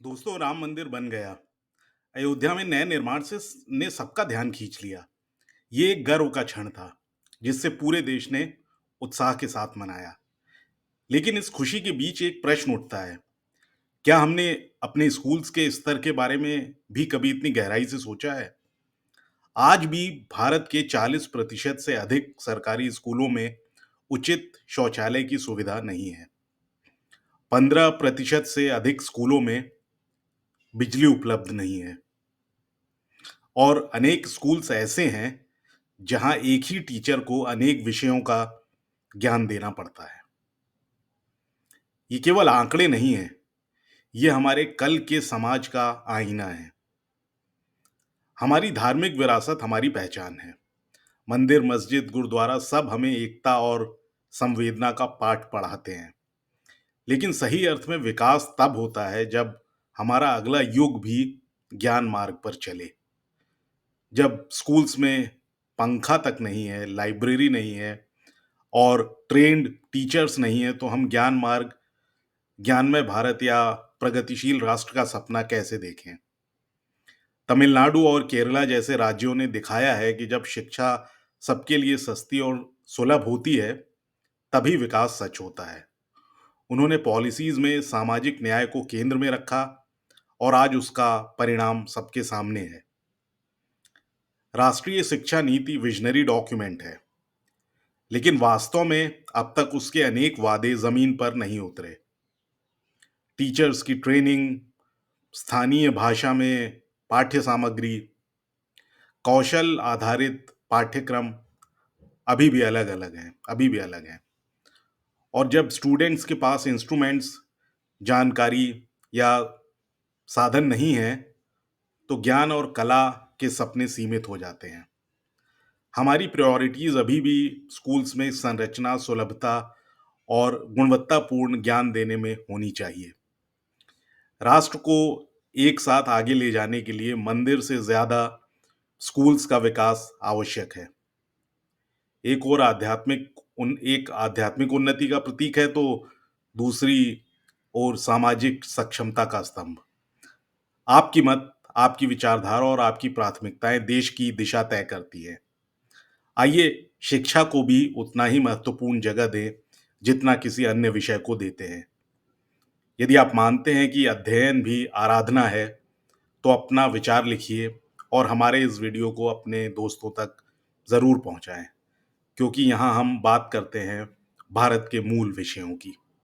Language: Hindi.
दोस्तों, राम मंदिर बन गया। अयोध्या में नए निर्माण से ने सबका ध्यान खींच लिया। ये एक गर्व का क्षण था, जिससे पूरे देश ने उत्साह के साथ मनाया। लेकिन इस खुशी के बीच एक प्रश्न उठता है। क्या हमने अपने स्कूल्स के स्तर के बारे में भी कभी इतनी गहराई से सोचा है? आज भी भारत के 40% से अधिक सरकारी स्कूलों में उचित शौचालय की सुविधा नहीं है। 15% से अधिक स्कूलों में बिजली उपलब्ध नहीं है। और अनेक स्कूल्स ऐसे हैं जहां एक ही टीचर को अनेक विषयों का ज्ञान देना पड़ता है। ये केवल आंकड़े नहीं हैं, ये हमारे कल के समाज का आईना है। हमारी धार्मिक विरासत हमारी पहचान है। मंदिर, मस्जिद, गुरुद्वारा सब हमें एकता और संवेदना का पाठ पढ़ाते हैं। लेकिन सही अर्थ में विकास तब होता है जब हमारा अगला युग भी ज्ञान मार्ग पर चले। जब स्कूल्स में पंखा तक नहीं है, लाइब्रेरी नहीं है और ट्रेन्ड टीचर्स नहीं है, तो हम ज्ञान मार्ग, ज्ञानमय भारत या प्रगतिशील राष्ट्र का सपना कैसे देखें? तमिलनाडु और केरला जैसे राज्यों ने दिखाया है कि जब शिक्षा सबके लिए सस्ती और सुलभ होती है, तभी विकास सच होता है। उन्होंने पॉलिसीज में सामाजिक न्याय को केंद्र में रखा और आज उसका परिणाम सबके सामने है। राष्ट्रीय शिक्षा नीति विजनरी डॉक्यूमेंट है, लेकिन वास्तव में अब तक उसके अनेक वादे जमीन पर नहीं उतरे। टीचर्स की ट्रेनिंग, स्थानीय भाषा में पाठ्य सामग्री, कौशल आधारित पाठ्यक्रम अभी भी अलग हैं। और जब स्टूडेंट्स के पास इंस्ट्रूमेंट्स, जानकारी या साधन नहीं है, तो ज्ञान और कला के सपने सीमित हो जाते हैं। हमारी प्रायोरिटीज अभी भी स्कूल्स में संरचना, सुलभता और गुणवत्तापूर्ण ज्ञान देने में होनी चाहिए। राष्ट्र को एक साथ आगे ले जाने के लिए मंदिर से ज्यादा स्कूल्स का विकास आवश्यक है। एक आध्यात्मिक उन्नति का प्रतीक है, तो दूसरी ओर सामाजिक सक्षमता का स्तंभ। आपकी मत, आपकी विचारधारा और आपकी प्राथमिकताएं देश की दिशा तय करती है। आइए शिक्षा को भी उतना ही महत्वपूर्ण जगह दें जितना किसी अन्य विषय को देते हैं। यदि आप मानते हैं कि अध्ययन भी आराधना है, तो अपना विचार लिखिए और हमारे इस वीडियो को अपने दोस्तों तक ज़रूर पहुंचाएं, क्योंकि यहाँ हम बात करते हैं भारत के मूल विषयों की।